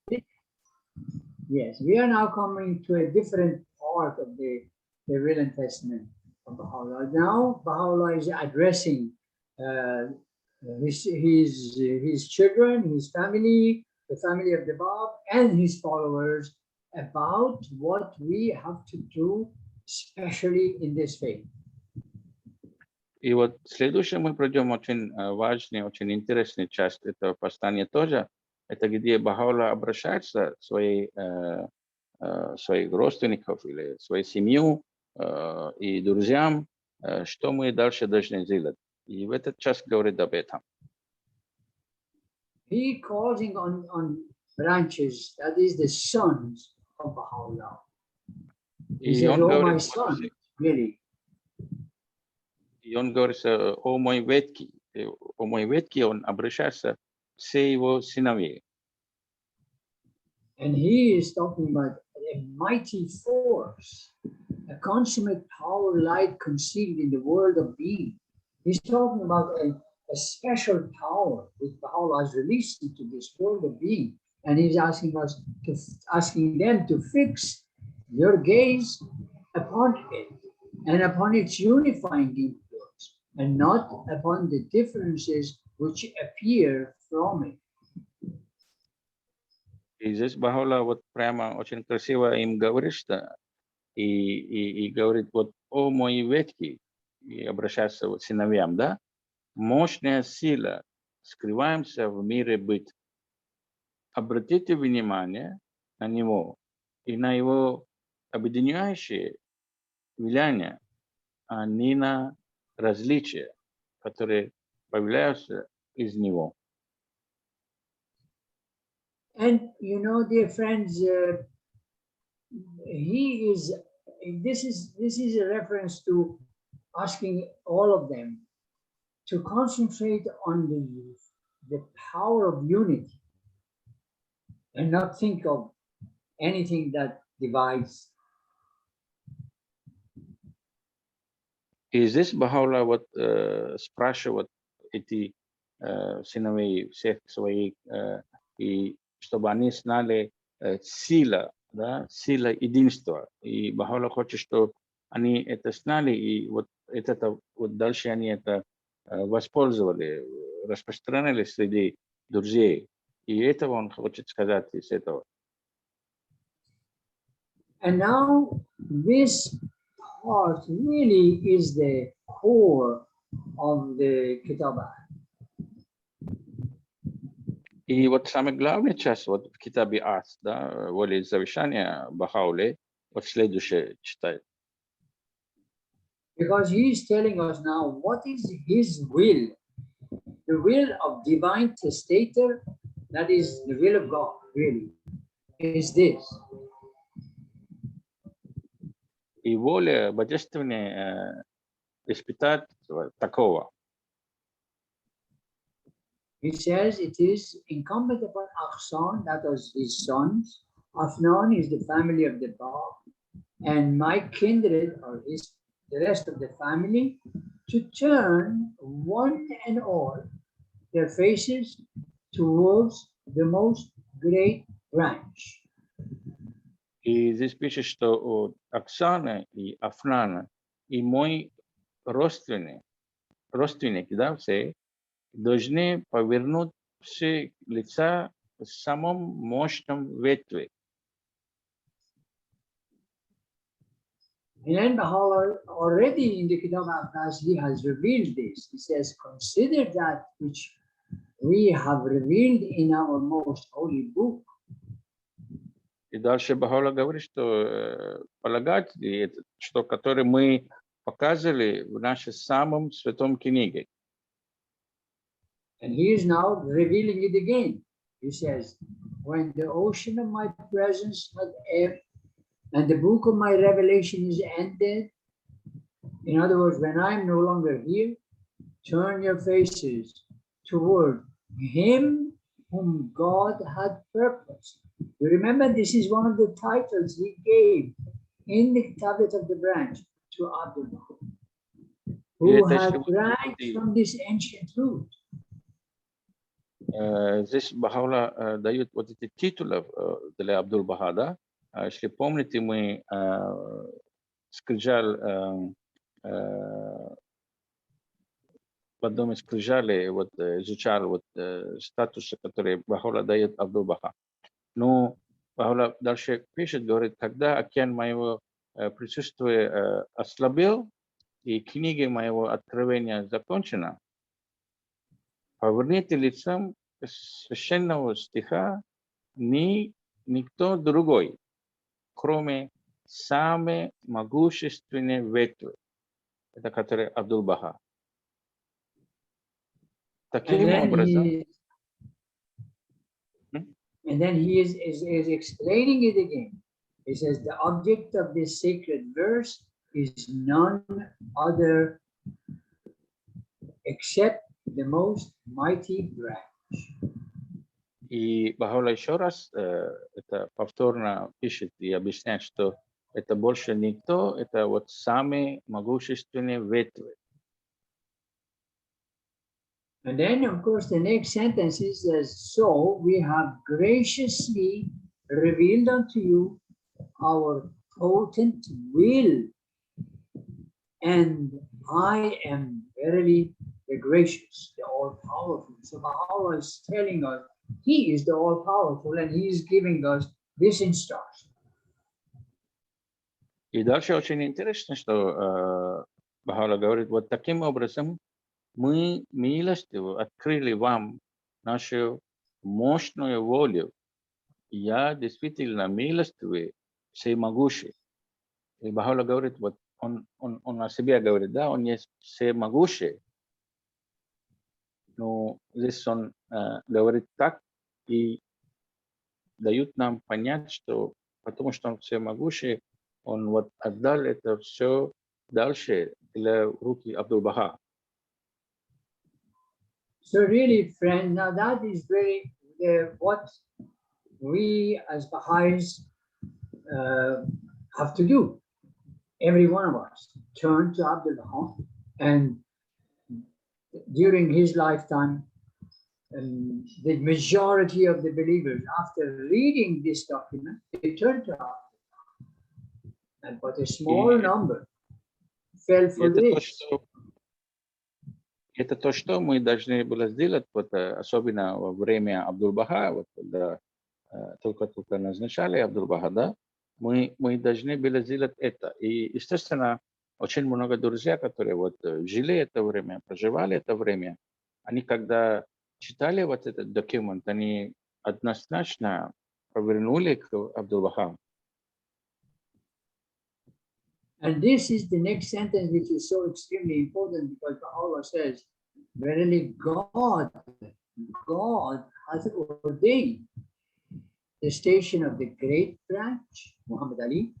yes, we are now coming to a different part of the Real Testament of Baha'u'llah. Now Baha'u'llah is addressing his children, his family, the family of the Bab, and his followers about what we have to do, especially in this faith. И вот следующее мы пройдем очень важный, очень интересный часть этого послания тоже. Это где Баха'у'ллах обращается к своих родственников или своей семью и друзьям, что мы дальше должны делать. И в этот час говорит об этом. He calling on branches, that is the sons of Baha'u'llah. He says, oh my son, really. И он говорит, о мой ветки, он обращается к всей его сыновьям. And he is talking about a mighty force, a consummate power light concealed in the world of being. He's talking about a special power which Baha'u'llah has released into this world of being. And he's asking them to fix your gaze upon it and upon its unifying influence, and not upon the differences which appear from it. И здесь Баха'у'ллах вот прямо очень красиво им говорит, что и говорит, вот, о мои ветки, и обращается вот к сыновьям, да, мощная сила, скрываемся в мире быт. Обратите внимание на него и на его объединяющее влияние, а не на различия, которые появляются из него. And you know, dear friends, this is a reference to asking all of them to concentrate on the power of unity and not think of anything that divides. И здесь Баха'у'ллах вот спрашивает эти сыновей всех своих, и чтобы они знали сила единства. И Баха'у'ллах хочет, чтобы они это знали, и вот это вот дальше они это воспользовали, распространили среди друзей. И этого он хочет сказать из этого. And now this part really is the core of the Kitabah. И вот самый главный часть вот в Китабе Ас, да, воли завещания Баха'у'ллах, вот следующее читает. Because he is telling us now what is his will, the will of divine testator, that is the will of God, really, is this. И воля божественная испытать такого. He says it is incumbent upon Akhsan, that was his sons. Afnan is the family of the Bab, and my kindred, or the rest of the family, to turn one and all their faces towards the most great branch. И здесь пишет, что у Оксаны и Афнана и мой родственник, да, все, должны повернуть все лица в самом мощном ветве. And then Baha'u'llah, already in the Kitab al-Aqdas, he has revealed this. He says, consider that which we have revealed in our most holy book. И дальше Баха'у'ллах говорит, что полагать, что который мы показали в нашей самом святом книге. And he is now revealing it again. He says, when the ocean of my presence had ebbed and the book of my revelation is ended, in other words, when I am no longer here, turn your faces toward him whom God had purposed. You remember, this is one of the titles he gave in the tablet of the branch to Abdul Baha, who had branched from this ancient root. Здесь Бахаула дает вот эти титулы для Абдул-Баха, да? Если помните, мы скрижаль в одном из скрижалей вот изучали вот статусы, которые Бахаула дает Абдул-Баха. Но Бахаула дальше пишет, говорит, когда океан моего присутствия ослабел и книга моего откровения закончена, поверните лицом священного стиха никто другой, кроме самой могущественной ветви, это который Абдул-Баха. Таким образом. And then he is explaining it again. He says the object of this sacred verse is none other except the most mighty branch. И Бахаула еще раз это повторно пишет и объясняет, что это больше никто, это вот самые могущественные ветви. And then, of course, the next sentence is, so we have graciously revealed unto you our potent will, and I am verily the gracious, the all-powerful. So Baha'u'llah is telling us he is the all-powerful, and he is giving us this instruction. И дальше очень интересно, что Бахау'лlah говорит, вот таким образом мы милостиво открыли вам нашу мощную волю. Я действительно милостивый, всемогущий. И Бахау'лlah говорит, вот он о себе говорит, да, он есть всемогущий. Но здесь он говорит так и дает нам понять, что потому что он всемогущий, он вот отдал это все дальше для руки Абдул-Баха. So really, friend, now that is very what we as Baha'is have to do. Every one of us turn to Abdul-Baha, and during his lifetime, the majority of the believers, after reading this document, they turned to Abdul-Baha, but a small number fell for this. Это то, что мы должны были сделать, вот, особенно во время Абдул-Баха, вот, когда только назначали Абдул-Баха, да, мы должны были сделать это. И, естественно, очень много друзей, которые вот жили это время, проживали это время, они когда читали вот этот документ, они однозначно повернули к Абдул-Баха. And this is the next sentence, which is so extremely important, because Allah says, verily God has ordained the station of the great branch, Muhammad Ali,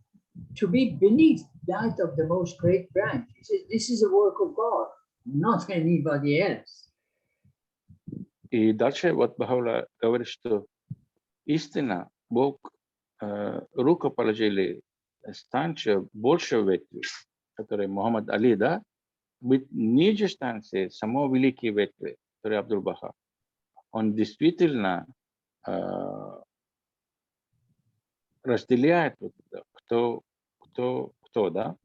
to be beneath that of the most great branch. He says, this is a work of God, not anybody else. И дальше вот Бахау'лlah говорит, что истинно Бог рукоположили станцию больше ветви, который Мухаммад Али, да, быть ниже станции самой великой ветви, который Абдул-Баха. Он действительно разделяет кто, да?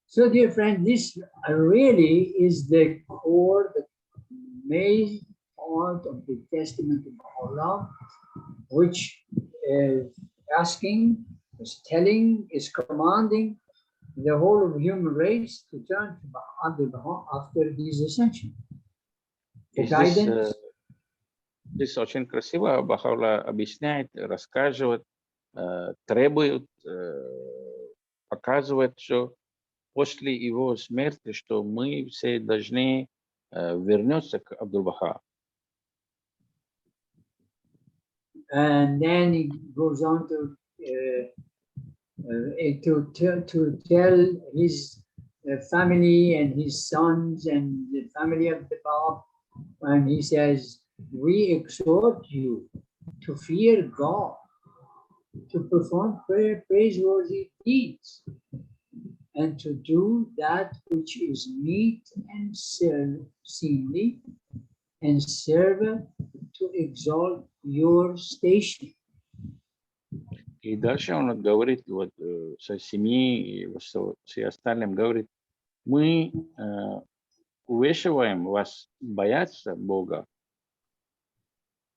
So, dear friend, this really is the core, the main part of the testament of Allah, which is asking, is telling, is commanding the whole of the human race to turn to Abdul-Baha after his ascension. The guidance. Здесь очень красиво Бахау'лlah объясняет, рассказывает, требует, показывает, что после его смерти, что мы все должны вернется к Абдул-Баха. And then he goes on to tell his family and his sons and the family of the Bab, and he says, we exhort you to fear God, to perform praiseworthy deeds, and to do that which is meet and seemly, and serve to exalt your station. И дальше он говорит вот со семьей, с остальным говорит, мы увещеваем вас бояться Бога,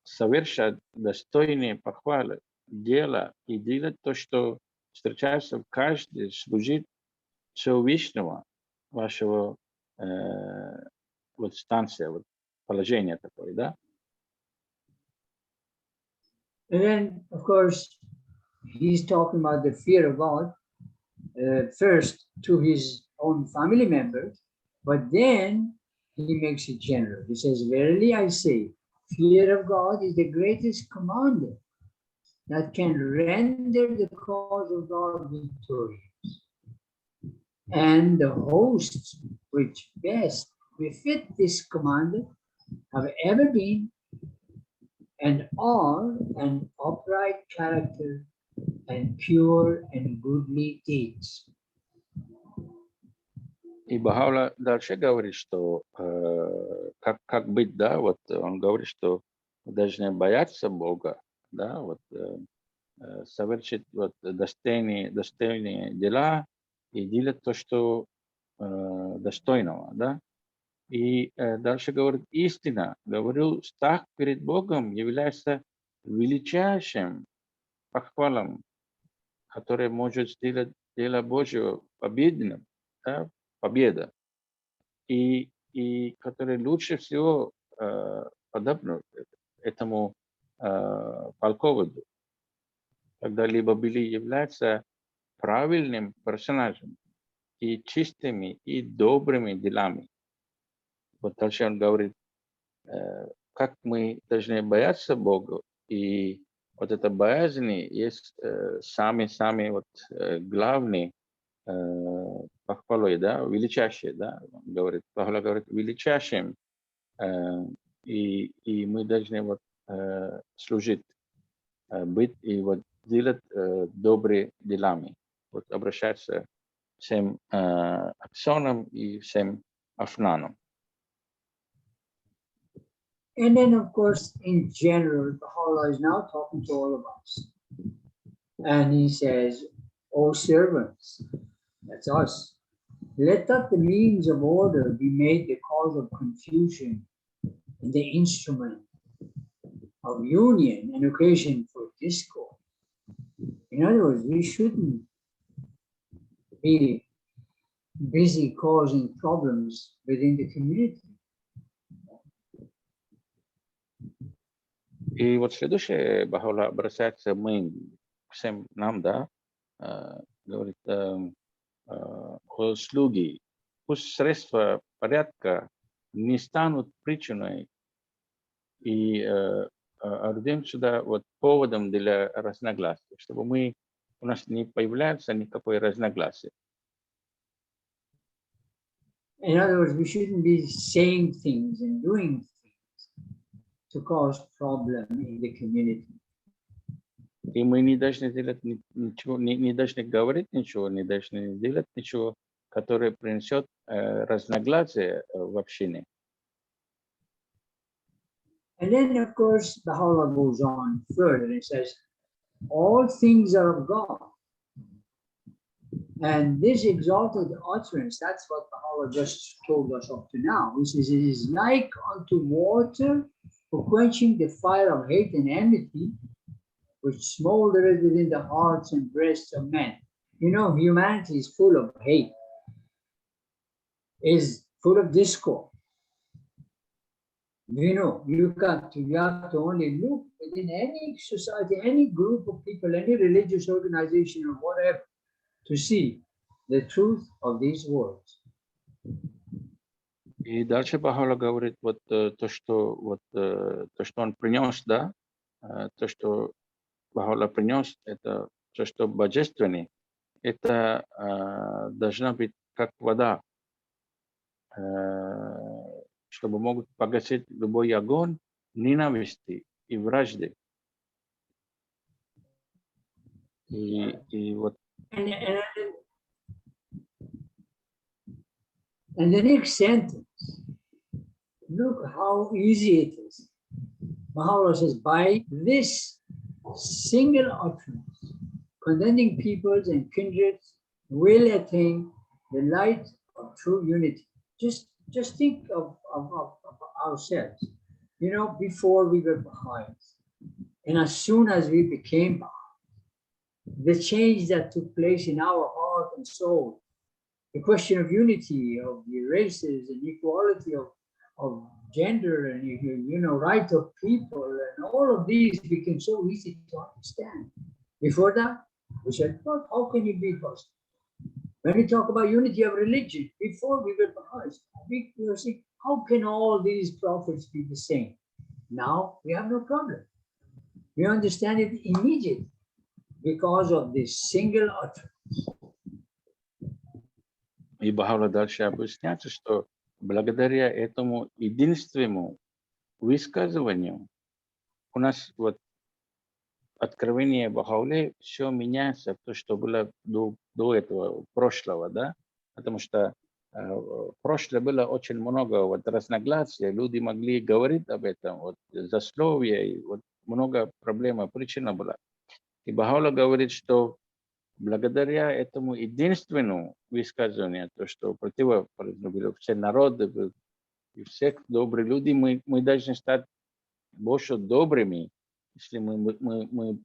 совершать достойные похвалы, дела и делать то, что встречается в каждой, служить Всевышнего вашего вот станция, вот положение такое, да? And then, of course, he's talking about the fear of God, first to his own family members, but then he makes it general. He says, verily I say, fear of God is the greatest commander that can render the cause of God victorious. And the hosts which best befit this commander have ever been and are an upright character and pure and goodly deeds. И Баха'у'ллах дальше говорит, что как быть, да, вот он говорит, что мы должны бояться Бога, да, вот совершить вот достойные дела и делать то, что достойного, да. И дальше говорит, истина, говорю, страх перед Богом является величайшим похвалом, который может сделать дело Божьего победным, да, победа, и который лучше всего подобно этому полководу, когда-либо является правильным персонажем и чистыми и добрыми делами. Вот дальше он говорит, как мы должны бояться Бога, и вот это боязнь есть самые вот главные похвалой, да, величайшие, да, он говорит, Баха'у'ллах говорит, величайшим, и мы должны вот служить, быть и вот делать добрые делами, вот обращаться всем акционам и всем афнанам. And then, of course, in general, Baha'u'llah is now talking to all of us. And he says, O servants, that's us, let not the means of order be made the cause of confusion and the instrument of union and occasion for discord. In other words, we shouldn't be busy causing problems within the community. И вот следующее, Баха'у'ллах обращается всем нам, да, говорит, о слуги, пусть средства порядка не станут причиной и орудием сюда вот поводом для разногласий, чтобы у нас не появляется никакой разногласия. In other words, we shouldn't be saying things and doing things to cause problem in the community. И мы не должны делать ничего, не должны говорить ничего, не должны делать ничего, которое принесет разногласия в общине. And then, of course, Baha'u'llah goes on further and says, all things are of God. And this exalted utterance, that's what Baha'u'llah just told us up to now, which is, it is like unto water for quenching the fire of hate and enmity, which smoldereth within the hearts and breasts of men. You know, humanity is full of hate, is full of discord. You know, you have to only look within any society, any group of people, any religious organization or whatever, to see the truth of these words. И дальше Бахаула говорит, вот то, что он принес, да, то, что Бахаула принес, это то, что божественное, это должна быть как вода, чтобы могут погасить любой огонь ненависти и вражды. И вот. And the next sentence, look how easy it is. Baha'u'llah says, by this single utterance, condemning peoples and kindreds will attain the light of true unity. Just think of ourselves. You know, before we were Baha'is, and as soon as we became Baha'is, the change that took place in our heart and soul, the question of unity of the races and equality of gender and right of people and all of these became so easy to understand. Before that, we said, well, how can it be possible? When we talk about unity of religion, before we were Baha'is, we were saying, how can all these prophets be the same? Now we have no problem. We understand it immediately because of this single utterance. И Бахаула дальше объясняется, что благодаря этому единственному высказыванию у нас вот откровение Бахауле все меняется, то, что было до этого, прошлого, да, потому что в прошлое было очень много вот разногласий, люди могли говорить об этом, вот засловия, и вот много проблем, причина была. И Бахаула говорит, что благодаря этому единственному высказыванию, то, что противоположно все народы и всех добрые люди, мы должны стать больше добрыми, если мы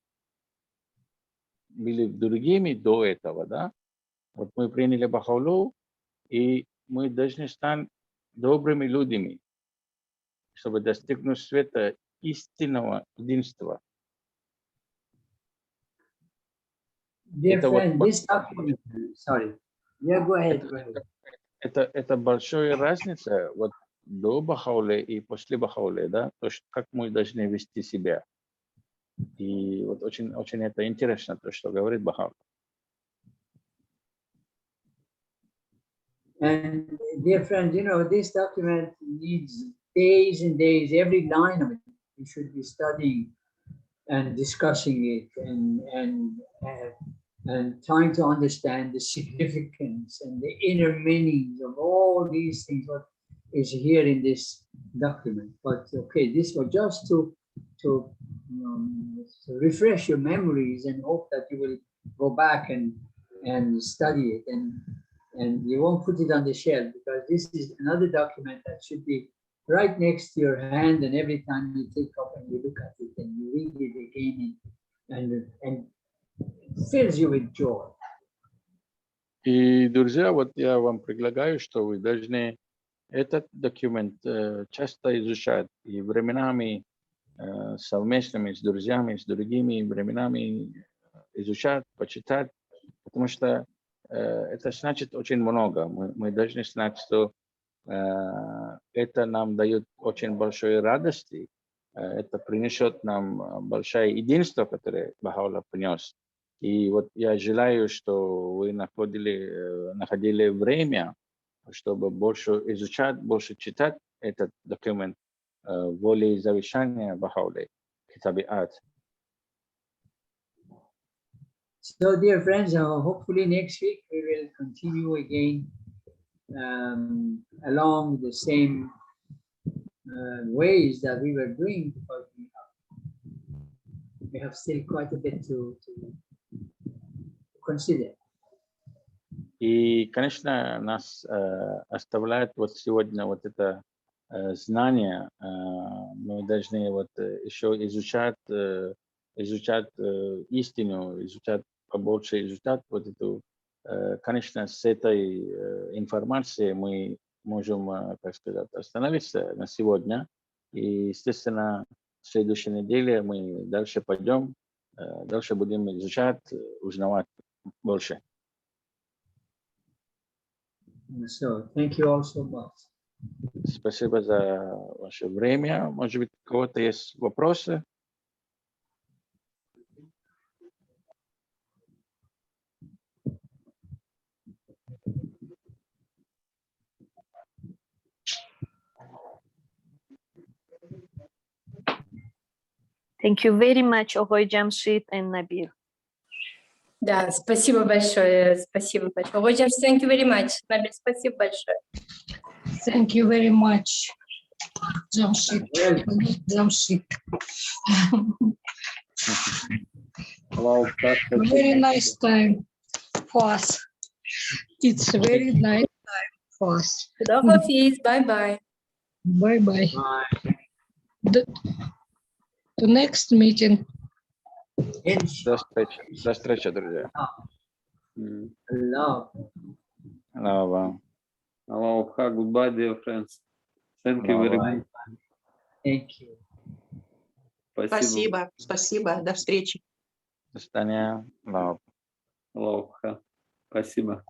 были другими до этого, да? Вот мы приняли Бахаулу, и мы должны стать добрыми людьми, чтобы достигнуть света истинного единства. Dear friend, this document, sorry. Yeah, go ahead. Это большая разница вот до Бахауле и после Бахауле, да, то, как мы должны вести себя. И вот очень это интересно, то, что говорит Бахаула. And dear friend, this document needs days and days, every line of it. You should be studying and discussing it and trying to understand the significance and the inner meanings of all these things, what is here in this document. But okay, this was just to refresh your memories and hope that you will go back and study it and you won't put it on the shelf, because this is another document that should be right next to your hand, and every time you take up and you look at it and you read it again and it fills you with joy. И, друзья, вот я вам предлагаю, что вы должны этот документ часто изучать и временами совместными с друзьями, с другими временами изучать, почитать, потому что это значит очень много. Мы должны знать, что это нам дает очень большой радости, это принесет нам большое единство, которое Бахаула принес. И вот я желаю, что вы находили время, чтобы больше изучать, больше читать этот документ воли завещания Бахаулы, Китаби Ад. So, dear friends, hopefully next week we will continue again along the same ways that we were doing, because we have still quite a bit to consider. И, конечно, нас оставляет вот сегодня вот это знание. Мы должны вот еще изучать истину, изучать побольше, изучать вот эту. Конечно, с этой информацией мы можем, так сказать, остановиться на сегодня. И, естественно, в следующей неделе мы дальше пойдем, дальше будем изучать, узнавать больше. So, thank you all so much. Спасибо за ваше время. Может быть, у кого-то есть вопросы? Thank you very much, Огой Джамшид and Nabir. Да, спасибо большое, спасибо большое. Thank you very much. Набиль, спасибо большое. Thank you very much, Джамшид. Джамшид. Very nice time for us. It's very nice time for us. Bye-bye. Bye-bye. Bye. The next meeting. До встречи, друзья. Allah. Аллах. Aloha, goodbye, dear friends. Thank you very much. Thank you. Спасибо, спасибо. До встречи. До свидания. Аллах. Aloha. Спасибо.